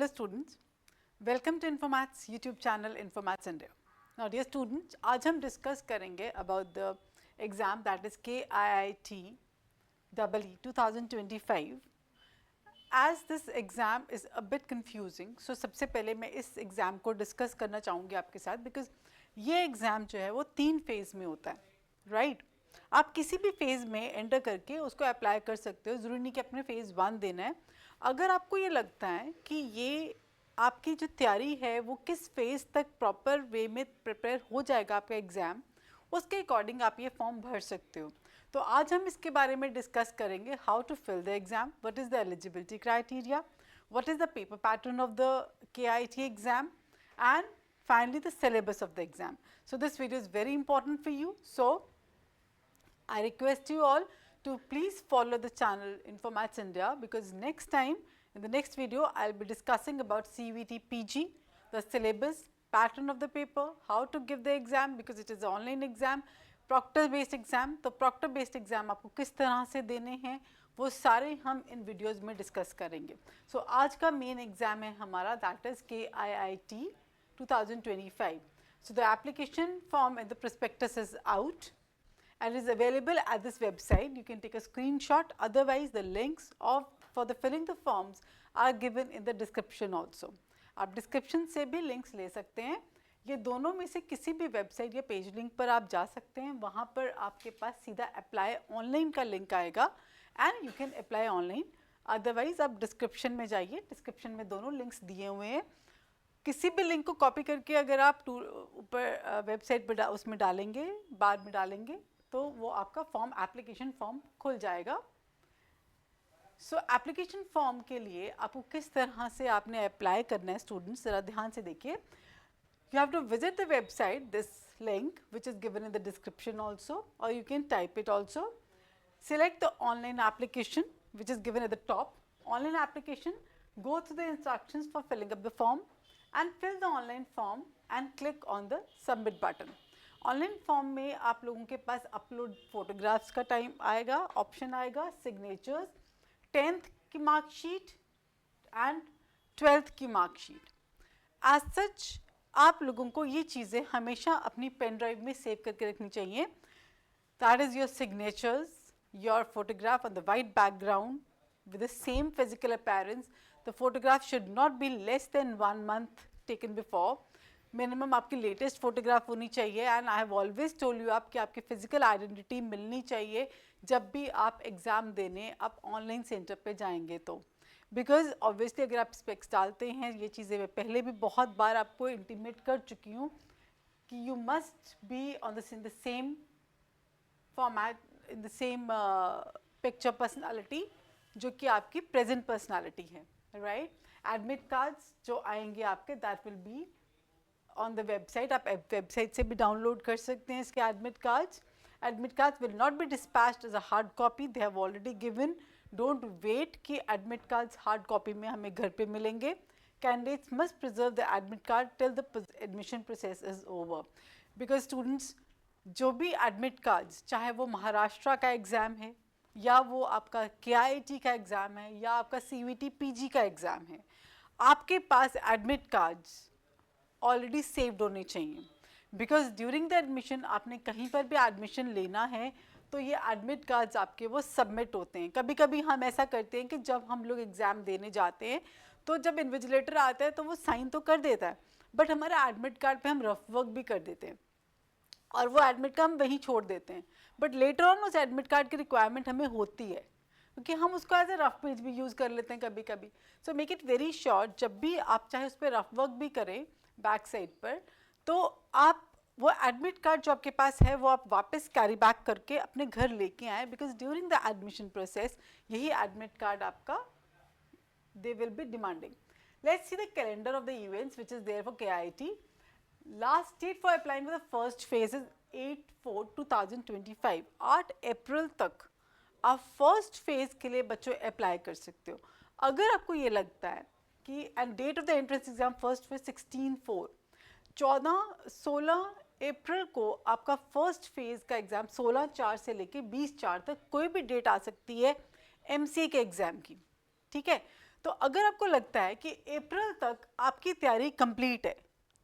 Hello students, welcome to Infomats YouTube channel Infomats India. Now dear students, आज हम discuss करेंगे about the exam that is KIIT EE 2025. As this exam is a bit confusing, so सबसे पहले मैं इस exam को discuss करना चाहूँगी आपके साथ बिकॉज ये एग्ज़ाम जो है वो 3 फेज़ में होता है, राइट? आप किसी भी फेज़ में एंटर करके उसको अप्लाई कर सकते हो, ज़रूरी नहीं कि अपने फेज़ 1 देना है. अगर आपको ये लगता है कि ये आपकी जो तैयारी है वो किस फेज़ तक प्रॉपर वे में प्रिपेयर हो जाएगा आपका एग्ज़ाम, उसके अकॉर्डिंग आप ये फॉर्म भर सकते हो. तो आज हम इसके बारे में डिस्कस करेंगे how to fill the exam, what is the eligibility criteria, what is the paper pattern of the KIT exam and finally the syllabus of the exam. So this video is very important for you. So I request you all to please follow the channel Infomats India because next time in the next video I'll be discussing about CVT PG, the syllabus, pattern of the paper, how to give the exam because it is an online exam, proctor based exam. तो proctor based exam आपको किस तरह से देने हैं वो सारे हम इन वीडियोस में डिस्कस करेंगे. सो आज का मेन एग्जाम है हमारा that is KIIT 2025. So the application form and the prospectus is out and is available at this website. You can take a screenshot. Otherwise, the links for the filling the forms are given in the description also. आप description से भी links ले सकते हैं. ये दोनों में से किसी भी वेबसाइट या पेज लिंक पर आप जा सकते हैं. वहाँ पर आपके पास सीधा अप्लाई ऑनलाइन का लिंक आएगा and you can apply online. Otherwise आप डिस्क्रिप्शन में जाइए, डिस्क्रिप्शन में दोनों लिंक्स दिए हुए हैं. किसी भी लिंक को कॉपी करके अगर आप ऊपर वेबसाइट पर उसमें डालेंगे, बार में डालेंगे तो वो आपका फॉर्म एप्लीकेशन फॉर्म खुल जाएगा. सो एप्लीकेशन फॉर्म के लिए आपको किस तरह से आपने अप्लाई करना है स्टूडेंट्स, ज़रा ध्यान से देखिए. You have to visit the website, this link which is given in the description also, or you can type it also. Select the online application which is given at the top. Online application, go through the instructions for filling up the form and fill the online form and click on the submit button. Online form में आप लोगों के पास upload photographs का time आएगा, option आएगा, signatures, 10th की marksheet and 12th की marksheet. As such आप लोगों को ये चीज़ें हमेशा अपनी पेन ड्राइव में सेव करके रखनी चाहिए. That is your signatures, your photograph on the white background with the same physical appearance. The photograph should not be less than 1 month taken before. Minimum आपकी लेटेस्ट फोटोग्राफ होनी चाहिए and I have always told you आपकी आपकी physical identity मिलनी चाहिए जब भी आप एग्ज़ाम देने आप ऑनलाइन सेंटर पे जाएंगे तो. बिकॉज ऑब्वियसली अगर आप स्पेक्स डालते हैं, ये चीज़ें मैं पहले भी बहुत बार आपको इंटीमेट कर चुकी हूँ कि you must be on the same format, in the same picture personality जो कि आपकी प्रेजेंट पर्सनालिटी है, राइट? एडमिट कार्ड्स जो आएंगे आपके that will be on the website. आप वेबसाइट से भी डाउनलोड कर सकते हैं इसके admit cards. Admit cards will not be dispatched as a hard copy, they have already given. Don't wait कि एडमिट कार्ड्स हार्ड कॉपी में हमें घर पे मिलेंगे. Candidates must preserve the admit card till the admission process is over. Because students जो भी admit cards, चाहे वो महाराष्ट्र का एग्ज़ाम है या वो आपका KIT का एग्ज़ाम है या आपका CVT PG का एग्ज़ाम है, आपके पास एडमिट कार्ड्स ऑलरेडी सेव्ड होने चाहिए. बिकॉज ड्यूरिंग द एडमिशन आपने कहीं पर भी एडमिशन लेना है तो ये एडमिट कार्ड्स आपके वो सबमिट होते हैं. कभी कभी हम ऐसा करते हैं कि जब हम लोग एग्ज़ाम देने जाते हैं तो जब इन्विजिलेटर आता है तो वो साइन तो कर देता है बट हमारा एडमिट कार्ड पे हम रफ वर्क भी कर देते हैं और वो एडमिट कार्ड हम वहीं छोड़ देते हैं. बट लेटर ऑन उस एडमिट कार्ड की रिक्वायरमेंट हमें होती है क्योंकि हम उसको एज ए रफ पेज भी यूज़ कर लेते हैं कभी कभी. So make it very short. जब भी आप चाहे उस पर रफ वर्क भी करें बैक साइड पर, तो आप वो एडमिट कार्ड जो आपके पास है वो आप वापस कैरी बैक करके अपने घर लेके आएँ. Because during the admission process यही एडमिट कार्ड आपका they will be demanding. Let's see the calendar of the events which is there for KIT. Last date for applying for the first phase is 8/4/2025. 8 अप्रैल तक आप first phase के लिए बच्चों apply कर सकते हो. अगर आपको ये लगता है कि end date of the entrance exam first phase 16/4, 16 April को आपका फर्स्ट फेज का एग्ज़ाम 16/4 से लेके 20/4 तक कोई भी डेट आ सकती है MCA के एग्ज़ाम की. ठीक है, तो अगर आपको लगता है कि अप्रैल तक आपकी तैयारी कंप्लीट है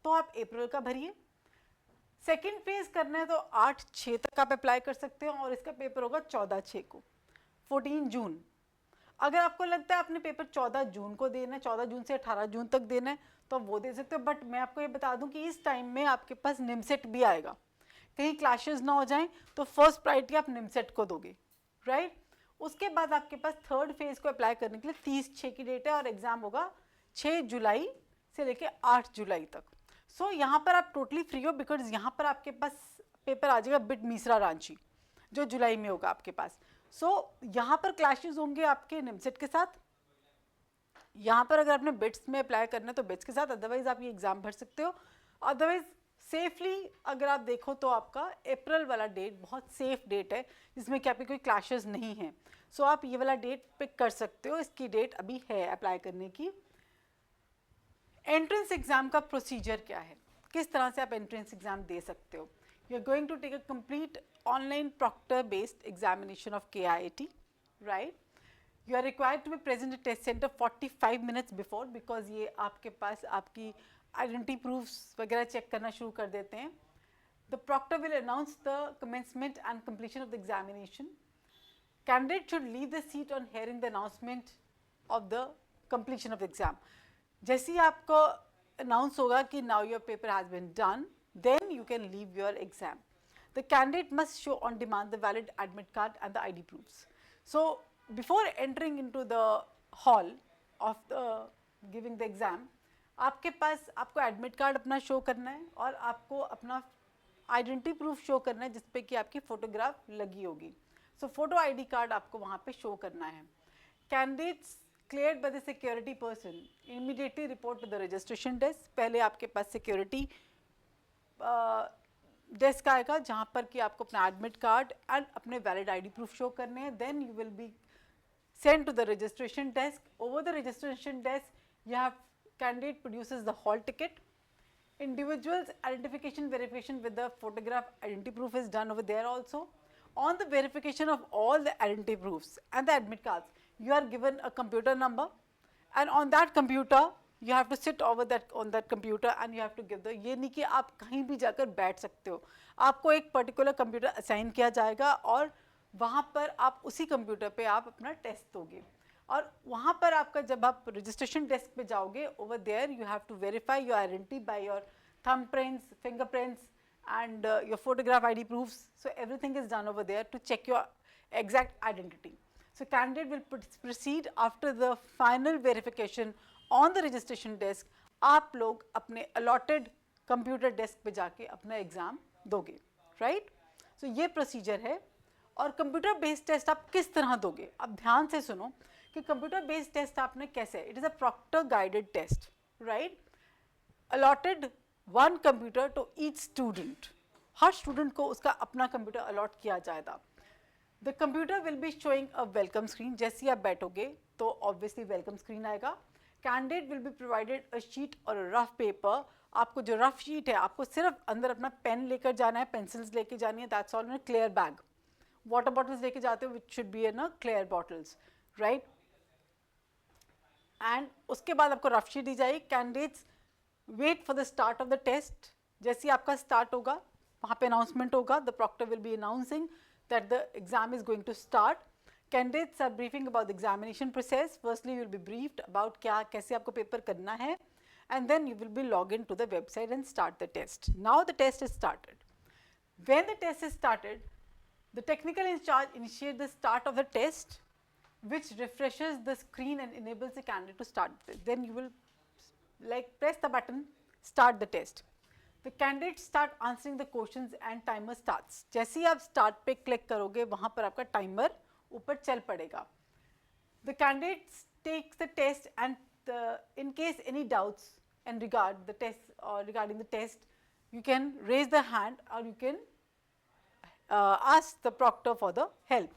तो आप अप्रैल का भरिए। सेकेंड फेज करना है तो 8/6 तक आप अप्लाई कर सकते हो और इसका पेपर होगा 14/6 को, 14 जून। अगर आपको लगता है आपने पेपर 14 जून को देना है, 14 जून से 18 जून तक देना है, तो आप वो दे सकते हो। बट मैं आपको ये बता दूं कि इस टाइम में आपके पास निमसेट भी आएगा, कहीं क्लैशेस ना हो जाएं, तो फर्स्ट प्रायोरिटी आप निमसेट को दोगे, राइट। उसके बाद आपके पास थर्ड फेज को अप्लाई करने के लिए 30/6 की डेट है और एग्जाम होगा 6 जुलाई से लेके 8 जुलाई तक। सो यहाँ पर आप टोटली फ्री हो, बिकॉज यहाँ पर आपके पास पेपर आ जाएगा बिट मीसरा रांची जो जुलाई में होगा आपके पास। सो यहाँ पर क्लैशेस होंगे आपके निमसेट के साथ। यहाँ पर अगर आपने बिट्स में अप्लाई करना है तो बिट्स के साथ, अदरवाइज आप ये एग्जाम भर सकते हो। अदरवाइज सेफली अगर आप देखो तो आपका अप्रैल वाला डेट बहुत सेफ डेट है जिसमें कि आपके कोई क्लैशेस नहीं है। सो आप ये वाला डेट पिक कर सकते हो, इसकी डेट अभी है अप्लाई करने की। एंट्रेंस एग्जाम का प्रोसीजर क्या है, किस तरह से आप एंट्रेंस एग्जाम दे सकते हो। You are going to take a complete online proctor based examination of KIIT, right. You are required to be present at test center 45 minutes before, because ये आपके पास आपकी identity proofs वगैरह चेक करना शुरू कर देते हैं। The proctor will announce the commencement and completion of the examination. Candidate should leave the seat on hearing the announcement of the completion of the exam. जैसे ही आपको announce होगा कि now your paper has been done, then you can leave your exam. The candidate must show on demand the valid admit card and the ID proofs. So before entering into the hall of the giving the exam, आपके पास आपको admit card अपना show करना है और आपको अपना identity proof show करना है जिसपे कि आपकी फोटोग्राफ लगी होगी। सो फोटो आईडी कार्ड आपको वहाँ पे शो करना है। Candidates cleared by the security person immediately report to the registration desk. पहले आपके पास सिक्योरिटी डेस्क आएगा जहाँ पर कि आपको अपना एडमिट कार्ड एंड अपने वैलिड आईडी प्रूफ शो करने हैं। Then you will be sent to the registration desk. Over the registration desk, you have candidate produces the hall ticket. Individuals identification verification with the photograph identity proof is done over there also. On the verification of all the identity proofs and the admit cards, you are given a computer number, and on that computer you have to sit over that on that computer and you have to give the, ये नहीं कि आप कहीं भी जाकर बैठ सकते हो, आपको एक पर्टिकुलर कंप्यूटर असाइन किया जाएगा और वहाँ पर आप उसी कंप्यूटर पे आप अपना टेस्ट दोगे। और वहाँ पर आपका जब आप रजिस्ट्रेशन डेस्क पे जाओगे, over there you have to verify your identity by your thumb prints, fingerprints and your photograph ID proofs. So everything is done over there to check your exact identity. So candidate will proceed after the final verification on the registration desk. आप लोग अपने allotted computer desk पे जाके अपना exam दोगे, right? So ये procedure है। और कंप्यूटर बेस्ड टेस्ट आप किस तरह दोगे, अब ध्यान से सुनो कि कंप्यूटर बेस्ड टेस्ट आपने कैसे, it is a proctor guided test, right. Allotted one computer to each student, हर स्टूडेंट को उसका अपना कंप्यूटर अलॉट किया जाएगा। The computer will be showing a welcome screen, जैसे ही आप बैठोगे तो ऑब्वियसली वेलकम स्क्रीन आएगा। Candidate will be provided a sheet और अ रफ पेपर। आपको जो रफ शीट है आपको सिर्फ अंदर अपना पेन लेकर जाना है, पेंसिल्स लेके जानी है, that's all in a clear bag. Water bottles लेके जाते हो which should be in a clear bottles, right. And उसके बाद आपको रफ शीट दी जाएगी। Candidates wait for the start of the test, जैसे ही आपका स्टार्ट होगा वहाँ पे अनाउंसमेंट होगा, the proctor will be announcing that the exam is going to start. Candidates are briefing about the examination process. Firstly you will B briefed about क्या कैसे आपको पेपर करना है, and then you will be log in to the website and start the test. Now the test is started. When the test is started, the technical in charge initiates the start of the test, which refreshes the screen and enables the candidate to start. Then you will like press the button, start the test. The candidates start answering the questions and timer starts. जैसे ही आप start पे click करोगे वहाँ पर आपका timer ऊपर चल पड़ेगा. The candidates takes the test and in case any doubts and regard the test or regarding the test, you can raise the hand or you can ask the proctor for the help.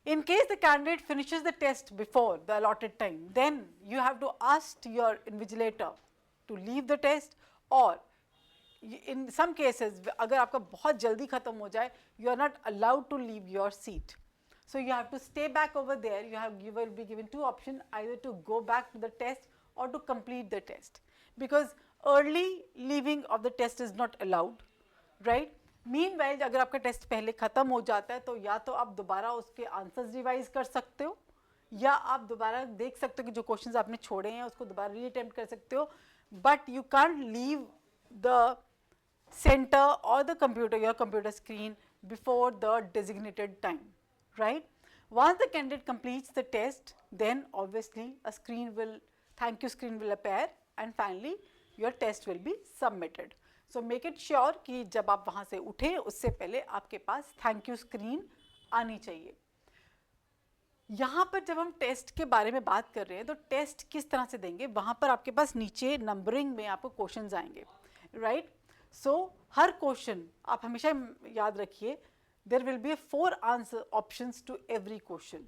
In case the candidate finishes the test before the allotted time, then you have to ask your invigilator to leave the test, or in some cases अगर आपका बहुत जल्दी ख़त्म हो जाए, you are not allowed to leave your seat. So you have to stay back over there. You will be given two options, either to go back to the test or to complete the test, because early leaving of the test is not allowed, right? Meanwhile अगर आपका test पहले ख़त्म हो जाता है तो या तो आप दोबारा उसके आंसर्स रिवाइज कर सकते हो, या आप दोबारा देख सकते हो कि जो क्वेश्चंस आपने छोड़े हैं उसको दोबारा रीअटेम्प्ट कर सकते हो, but you can't leave the center or the computer, your computer screen, before the designated time, right? Once the candidate completes the test, then obviously a screen will, thank you screen will appear, and finally your test will be submitted. So make it sure कि जब आप वहाँ से उठे उससे पहले आपके पास thank you screen आनी चाहिए. यहाँ पर जब हम टेस्ट के बारे में बात कर रहे हैं तो टेस्ट किस तरह से देंगे, वहाँ पर आपके पास नीचे नंबरिंग में आपको क्वेश्चंस आएंगे, राइट? सो हर क्वेश्चन आप हमेशा याद रखिए, there will be 4 answer options to every question.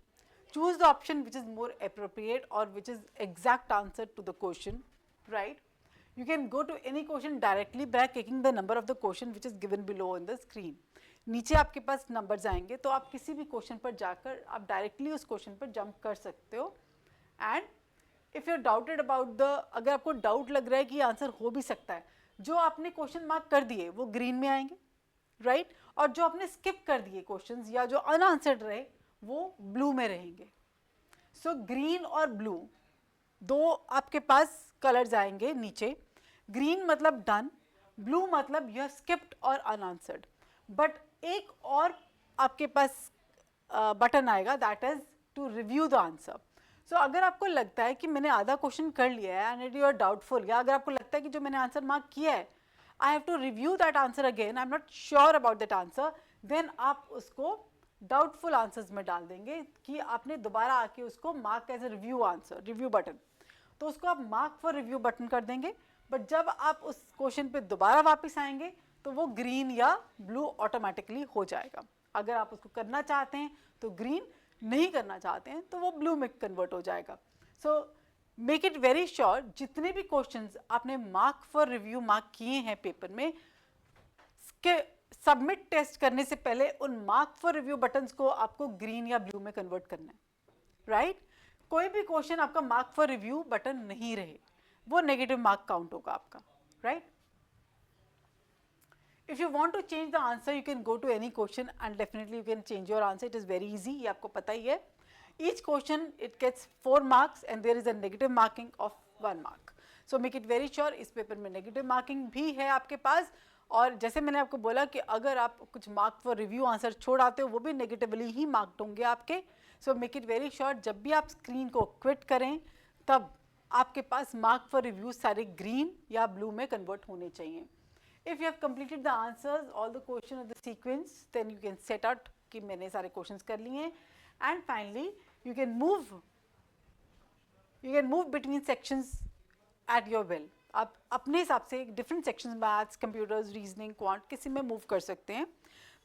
Choose the option which is more appropriate और which is exact answer to the question, right? You can go to any question directly by clicking the number of the question which is given below on the screen. नीचे आपके पास numbers आएंगे तो आप किसी भी question पर जाकर आप डायरेक्टली उस क्वेश्चन पर जंप कर सकते हो. And if you are doubted about the, अगर आपको डाउट लग रहा है कि आंसर हो भी सकता है, जो आपने क्वेश्चन मार्क कर दिए वो ग्रीन में आएंगे, राइट? और जो आपने स्किप कर दिए क्वेश्चंस या जो अनआंसर्ड रहे वो ब्लू में रहेंगे. सो ग्रीन और ब्लू दो आपके पास कलर्स आएंगे नीचे. ग्रीन मतलब डन, ब्लू मतलब यू हैव स्किप्ड और अनआंसर्ड. बट एक और आपके पास बटन आएगा, that is to review the answer. So अगर आपको लगता है कि मैंने आधा क्वेश्चन कर लिया है एंड यू आर डाउटफुल, या अगर आपको लगता है कि जो मैंने आंसर मार्क किया है I have to review that answer again, I am not sure about that answer, then आप उसको डाउटफुल आंसर्स में डाल देंगे कि आपने दोबारा आके उसको mark as a review answer, review button, तो उसको आप मार्क फॉर रिव्यू बटन कर देंगे. बट जब आप उस क्वेश्चन पे दोबारा वापस आएंगे तो वो ग्रीन या ब्लू ऑटोमेटिकली हो जाएगा. अगर आप उसको करना चाहते हैं तो ग्रीन, नहीं करना चाहते हैं तो वो ब्लू में कन्वर्ट हो जाएगा. So make it very sure जितने भी क्वेश्चंस आपने मार्क फॉर रिव्यू मार्क किए हैं पेपर में, के सबमिट टेस्ट करने से पहले उन मार्क फॉर रिव्यू बटन्स को आपको ग्रीन या ब्लू में कन्वर्ट करना है, राइट? कोई भी क्वेश्चन आपका मार्क फॉर रिव्यू बटन नहीं रहे वो नेगेटिव मार्क काउंट होगा आपका, right? If you want to change the answer, you can go to any question and definitely you can change your answer. It is very easy, ये आपको पता ही है. Each question it gets 4 marks and there is a negative marking of 1 mark. So make it very sure इस paper में negative marking भी है आपके पास. और जैसे मैंने आपको बोला कि अगर आप कुछ मार्क फॉर रिव्यू आंसर छोड़ आते हो वो भी नेगेटिवली ही मार्क्ड होंगे आपके. So make it very sure जब भी आप स्क्रीन को क्विट करें तब आपके पास मार्क फॉर रिव्यू सारे ग्रीन या ब्लू में कन्वर्ट होने चाहिए. If you have completed the answers, all the question of the sequence, then you can set out कि मैंने सारे questions कर लिए हैं. And finally, you can move between sections at your will. आप अपने हिसाब से different sections, maths, computers, reasoning, quant, किसी में move कर सकते हैं.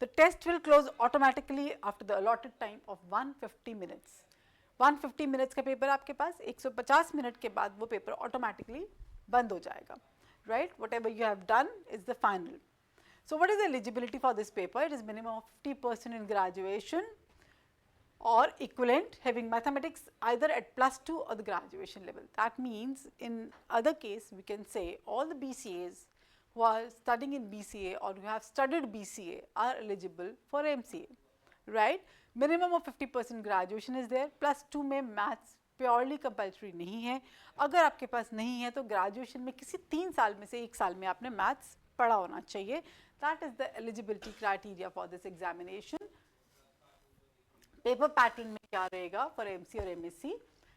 The test will close automatically after the allotted time of 150 minutes. 150 minutes का पेपर आपके पास, 150 मिनट के बाद वो पेपर automatically बंद हो जाएगा. Right, whatever you have done is the final. So what is the eligibility for this paper? It is minimum of 50% in graduation or equivalent having mathematics either at +2 or the graduation level. That means in other case we can say all the BCAs who are studying in BCA or who have studied BCA are eligible for MCA, right? Minimum of 50% graduation is there, +2 में maths purely compulsory नहीं है. अगर आपके पास नहीं है तो graduation में किसी 3 साल में से 1 साल में आपने मैथ्स पढ़ा होना चाहिए. That is the eligibility criteria for this examination. Paper pattern में क्या रहेगा फॉर एमसी और एमएससी?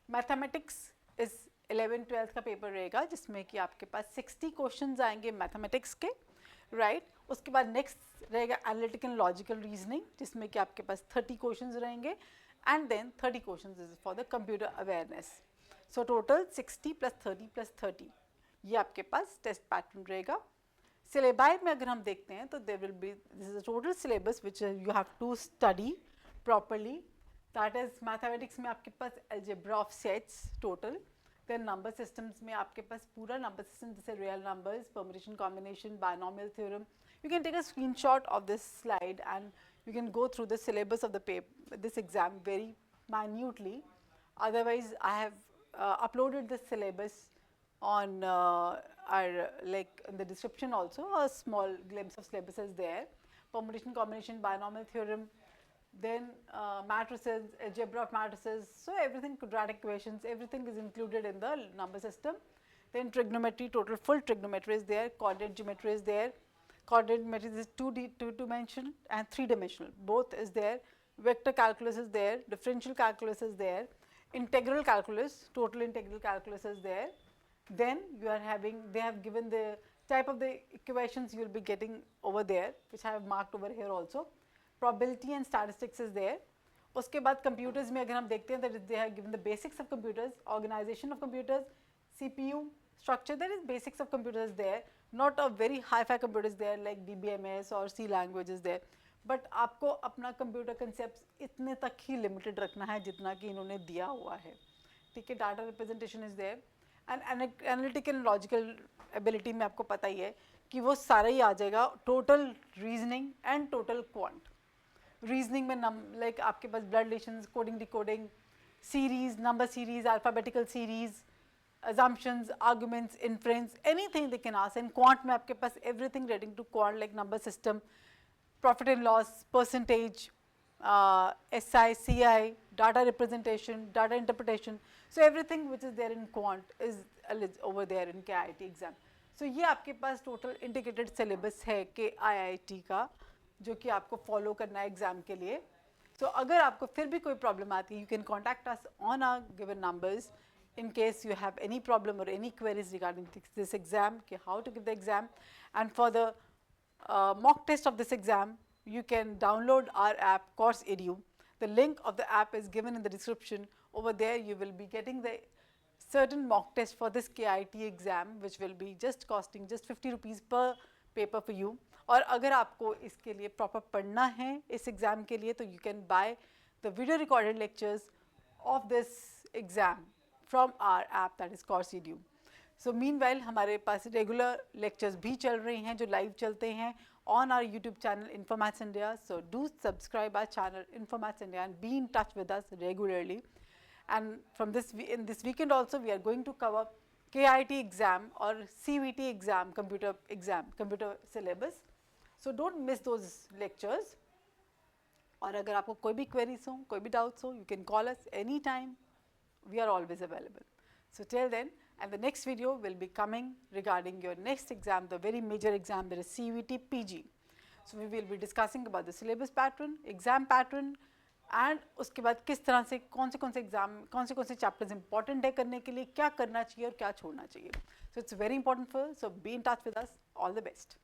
मैथमेटिक्स इज 11-12 का पेपर रहेगा जिसमें कि आपके पास 60 क्वेश्चंस आएंगे मैथमेटिक्स के, राइट? उसके बाद नेक्स्ट रहेगा एनालिटिकल लॉजिकल रीजनिंग जिसमें कि आपके पास 30 क्वेश्चंस रहेंगे. And then 30 questions is for the computer awareness. So total 60 plus 30 plus 30. ये आपके पास टेस्ट पैटर्न रहेगा. सिलेबाई में अगर हम देखते हैं तो there will be, this is a total syllabus which you have to study properly. That is mathematics में आपके पास algebra of sets total. Then number systems में आपके पास पूरा number system जैसे real numbers, permutation, combination, binomial theorem. You can take a screenshot of this slide and you can go through the syllabus of the paper, this exam very minutely. Otherwise, I have uploaded the syllabus on our like in the description also. A small glimpse of syllabus is there. Permutation, combination, binomial theorem, then matrices, algebra of matrices. So everything, quadratic equations, everything is included in the number system. Then trigonometry, total full trigonometry is there. Coordinate geometry is there. Coordinate geometry is 2D, 2-dimensional and 3-dimensional. Both is there. Vector calculus is there. Differential calculus is there. Integral calculus, total integral calculus is there. Then you are having, they have given the type of the equations you will be getting over there, which I have marked over here also. Probability and statistics is there. उसके बाद computers में अगर हम देखते हैं, that is they have given the basics of computers, organization of computers, CPU structure, that is basics of computers there. Not a very hi-fi computers there like DBMS or C language is there. But आपको अपना computer concepts इतने तक ही limited रखना है जितना कि इन्होंने दिया हुआ है. ठीक है, data representation is there. And analytical and logical ability में आपको पता ही है कि वो सारा ही आ जाएगा. Total reasoning and total quant. Reasoning में like आपके पास blood relations, coding, decoding, series, number series, alphabetical series, assumptions, arguments, inference, anything they can ask. And quant में आपके पास everything relating to quant like number system, profit and loss, percentage, SI, CI, data representation, data interpretation. So everything which is there in quant is over there in KIIT exam. So ये आपके पास total integrated syllabus है KIIT का, जो कि आपको follow करना है exam के लिए. So अगर आपको फिर भी कोई problem आती है, you can contact us on our given numbers in case you have any problem or any queries regarding this exam, how to give the exam. And for the mock test of this exam, you can download our app Course Edu. The link of the app is given in the description. Over there you will be getting the certain mock test for this KIIT exam, which will be just costing just 50 rupees per paper for you. और अगर आपको इसके लिए proper पढ़ना है इस exam के लिए, तो you can buy the video recorded lectures of this exam from our app, that is Course Edu. So meanwhile हमारे पास regular lectures भी चल रही हैं जो live चलते हैं on our YouTube channel Infomats India. So do subscribe our channel Infomats India and be in touch with us regularly. And from in this weekend also we are going to cover KIIT exam or CVT exam, computer syllabus. So don't miss those lectures. और अगर आपको कोई भी queries हो, कोई भी doubts हो, you can call us anytime. We are always available. So till then, and the next video will be coming regarding your next exam, the very major exam, that is CVT PG. So we will be discussing about the syllabus pattern, exam pattern, and उसके बाद किस तरह से कौन से exam, कौन से chapters important है करने के लिए, क्या करना चाहिए और क्या छोड़ना चाहिए. So it's very important for us. So be in touch with us. All the best.